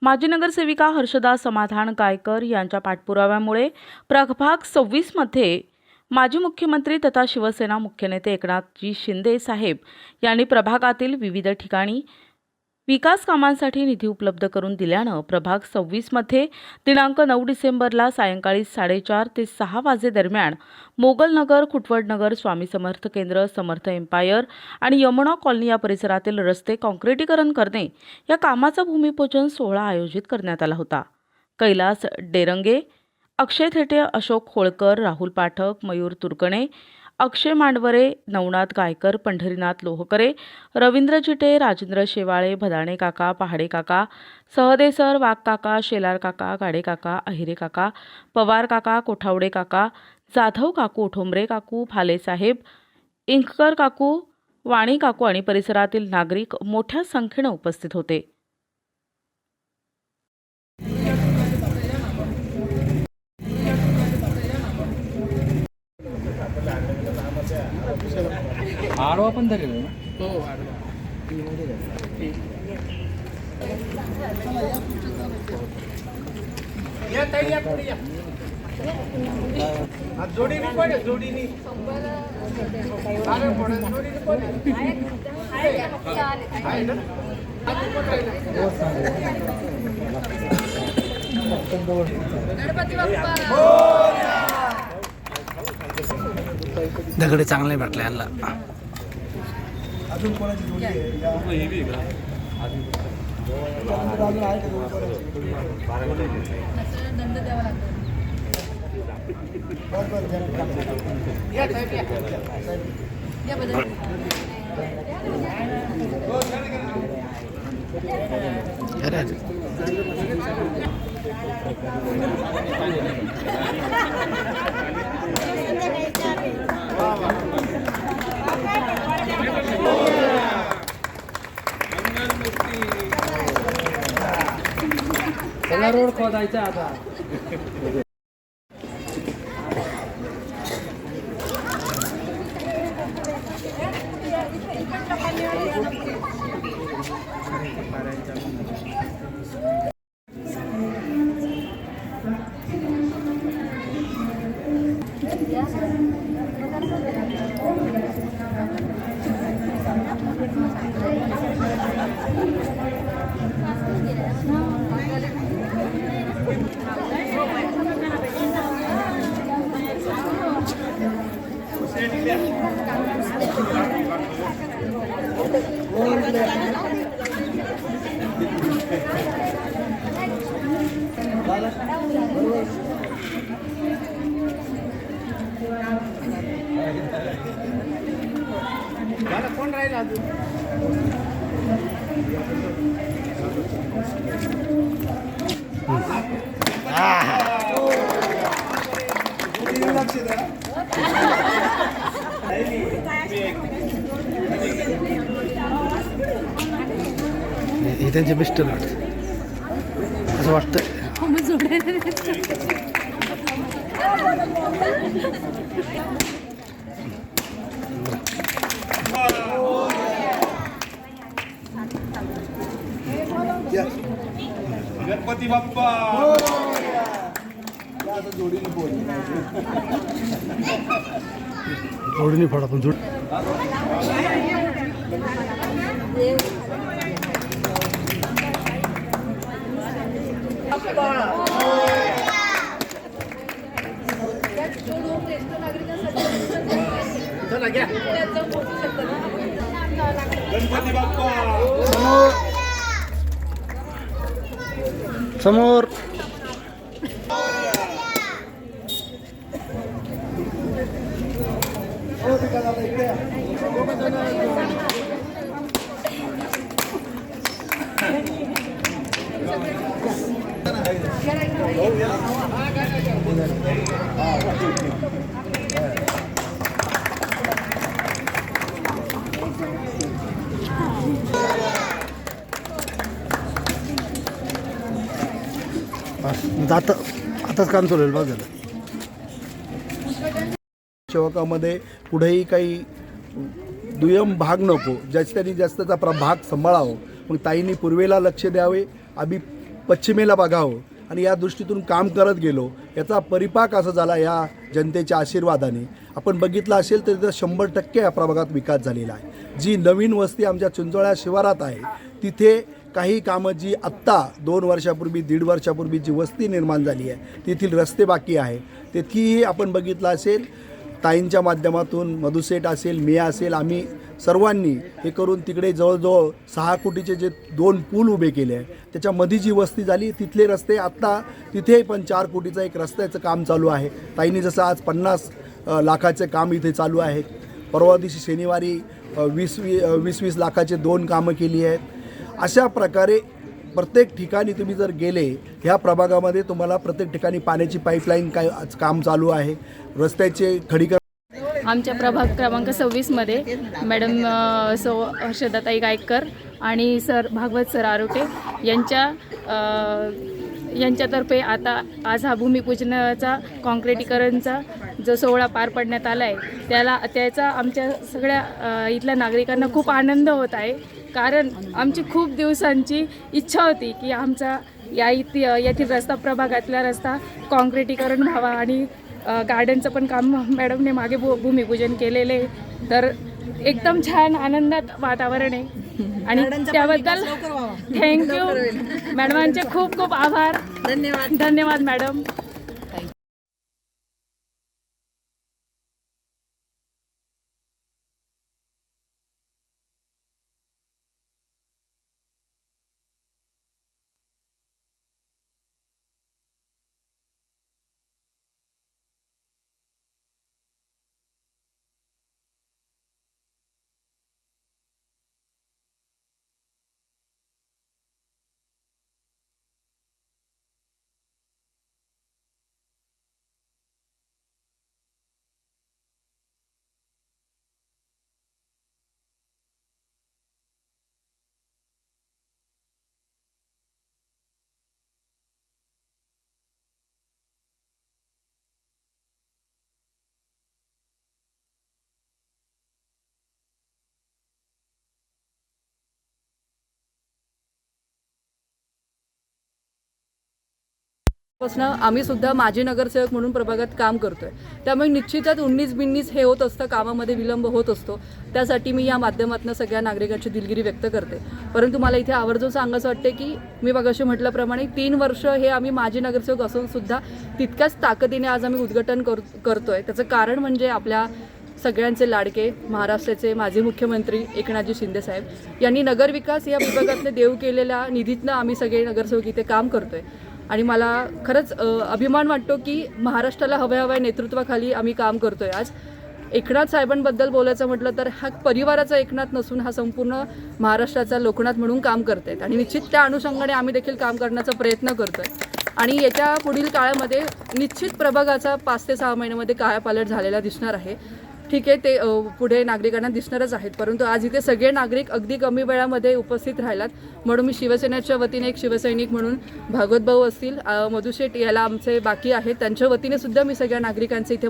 माजी नगरसेविका हर्षदा समाधान गायकर यांच्या पाठपुराव्यामुळे प्रभाग 26 मध्ये माजी मुख्यमंत्री तथा शिवसेना मुख्य नेते एकनाथजी शिंदे साहेब यांनी प्रभागातील विविध ठिकाणी विकास कामांसाठी निधी उपलब्ध करून दिल्यानं प्रभाग 26 मध्ये दिनांक 9 डिसेंबरला सायंकाळी 4:30 ते 6 वाजेदरम्यान मोगलनगर, खुटवडनगर, स्वामी समर्थ केंद्र, समर्थ एम्पायर आणि यमुना कॉलनी या परिसरातील रस्ते काँक्रिटीकरण करणे या कामाचा भूमिपूजन सोहळा आयोजित करण्यात आला होता। कैलास डेरंगे, अक्षय थेटे, अशोक होळकर, राहुल पाठक, मयूर तुरकणे, अक्षय मांडवरे, नवनाथ गायकर, पंढरीनाथ लोहकरे, रवींद्र चिटे, राजेंद्र शेवाळे, भदाणे काका, पहाडे काका, सहदेसर, वाघ काका, शेलार काका, गाडे काका, अहिरे काका, पवार काका, कोठावडे काका, जाधव काकू, ठोंबरे काकू, फाले साहेब, इंककर काकू, वाणी काकू आणि परिसरातील नागरिक मोठ्या संख्येने उपस्थित होते। आडवा पण धरेल ना? हो आडवा या ताई या पुढे या जोडीनी पण जोडीनी अरे पण जोडीनी पण आहे ना गणपती बाप्पा दगडे चांगले भेटले यांना। अजून कोणाची जोडी आहे का? अजून आहे का? नंद द्यावा लागतो। या साहेब या बदल त्याला रोड खोदायचा आता। कोण राहील अजून हे त्यांचे मिस्टर वाटतं असं वाटतं। गणपती बाप्पा जोडीने बोल जोडीने फोडा पण जोड चला घ्या गणपती बाप्पा समोर आताच काम चालू बघ झालं। सेवकामध्ये पुढेही काही दुय्यम भाग नको, ज्याच्यानी जास्तचा भाग सांभाळावं। मग ताईंनी पूर्वेला लक्ष द्यावे, आम्ही पश्चिमेला बघावं आणि या दृष्टीतून काम करत गेलो. याचा परिपाक असा झाला या जनतेच्या आशीर्वादाने. आपण बघितलं असेल तर तिथं 100% या प्रभागात विकास झालेला आहे. जी नवीन वस्ती आमच्या चिंचोळ्या शिवारात आहे तिथे काही कामं जी आत्ता 2 वर्षापूर्वी 1.5 वर्षापूर्वी जी वस्ती निर्माण झाली आहे तेथील रस्ते बाकी आहे. तेथीही आपण बघितलं असेल ताईंच्या माध्यमातून मधुसेठ असेल, मी असेल, आम्ही सर्वांनी हे करून तिकडे जवळजवळ 6 कोटीचे जे 2 पूल उभे केले आहे त्याच्यामध्ये जी वस्ती झाली तिथले रस्ते आत्ता तिथेही पण 4 कोटीचं एक रस्त्याचं काम चालू आहे. ताईंनी जसं आज 50 लाखाचे काम इथे चालू आहे. परवा दिवशी शनिवारी 20 लाखाचे 2 कामं केली आहेत. अशा प्रकारे प्रत्येक ठिकाणी तुम्ही जर गेले ह्या प्रभागामध्ये तुम्हाला प्रत्येक ठिकाणी पाण्याची पाईपलाईन काय काम चालू आहे, रस्त्याचे खडीकरण. आमच्या प्रभाग क्रमांक 26मध्ये मॅडम हर्षदाताई गायकर आणि सर भागवत सर आरोटे यांच्यातर्फे आता आज हा भूमिपूजनाचा कॉन्क्रिटीकरणचा जो सोहळा पार पडण्यात आला आहे त्याचा आमच्या सगळ्या इथल्या नागरिकांना खूप आनंद होत आहे. कारण आमची खूप दिवसांची इच्छा होती की आमचा येथील रस्ता प्रभागातला रस्ता कॉन्क्रिटीकरण व्हावा आणि गार्डनचं पण काम मॅडमने मागे भूमिपूजन केलेले. तर एकदम छान आनंदात वातावरण आहे आणि त्याबद्दल थँक्यू मॅडमांचे खूप खूप आभार. धन्यवाद मॅडम. पासून आम्ही सुद्धा माजी नगरसेवक म्हणून प्रभागात काम करतोय. त्यामुळे निश्चितच 19-20 हे होत असतं, कामामध्ये विलंब होत असतो. त्यासाठी मी या माध्यमातून सगळ्या नागरिकांची दिलगिरी व्यक्त करते. परंतु मला इथे आवर्जून सांगायचं वाटते की मी मगाशी म्हटल्याप्रमाणे 3 वर्ष हे आम्ही माजी नगरसेवक असून सुद्धा तितक्याच ताकदीने आज आम्ही उद्घाटन करतोय. त्याचं कारण म्हणजे आपल्या सगळ्यांचे लाडके महाराष्ट्राचे माजी मुख्यमंत्री एकनाथजी शिंदे साहेब यांनी नगरविकास या विभागातले देऊ केलेल्या निधीतनं आम्ही सगळे नगरसेवक इथे काम करतोय. आणि मला खरंच अभिमान वाटतो की महाराष्ट्राला हव्या नेतृत्वाखाली आम्ही काम करतोय. आज एकनाथ साहेबांबद्दल बोलायचं म्हटलं तर हा परिवाराचा एकनाथ नसून हा संपूर्ण महाराष्ट्राचा लोकनाथ म्हणून काम करतायत आणि निश्चित त्या अनुषंगाने आम्ही देखील काम करण्याचा प्रयत्न करतोय. आणि येत्या पुढील काळामध्ये निश्चित प्रभागाचा 5 ते 6 महिन्यामध्ये कायापालट झालेला दिसणार आहे. ठीक आहे, ते पुढे नागरिकांना दिसणारच आहेत. परंतु आज इथे सगळे नागरिक अगदी कमी वेळामध्ये उपस्थित राहिलात. म्हणून मी शिवसेनेच्या वतीने एक शिवसैनिक म्हणून भागवत भाऊ असतील, मधुशेठ याला आमचे बाकी आहेत, त्यांच्या वतीने सुद्धा मी सगळ्या नागरिकांचे इथे